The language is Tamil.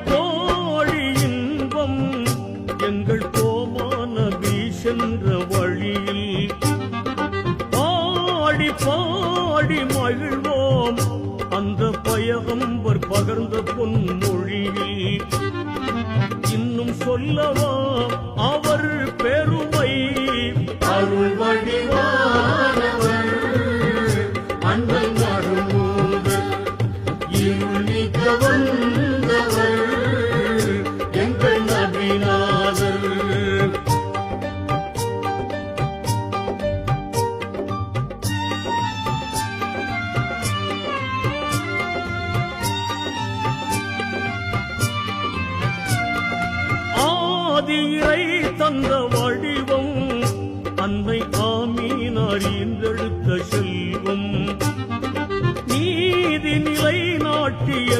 கோழி இன்பம் எங்கள் கோமான சென்ற வழியில் பாடி பாடி மகிழ்வோம் அந்த பயகம்பர் பகர்ந்த பொன்மொழியில். இன்னும் சொல்லவா அவர் பெருமை, அருள் வடிவானவர் அண்ணல் மருமூதர் இருள் நீக்க வந்தவர் எங்கள் நபிநாதர். ஆதியை தந்த வடிவம் அன்னை ஆமீனார் ஈன்றெடுத்த செல்வம் நீதி நிலை நாட்டிய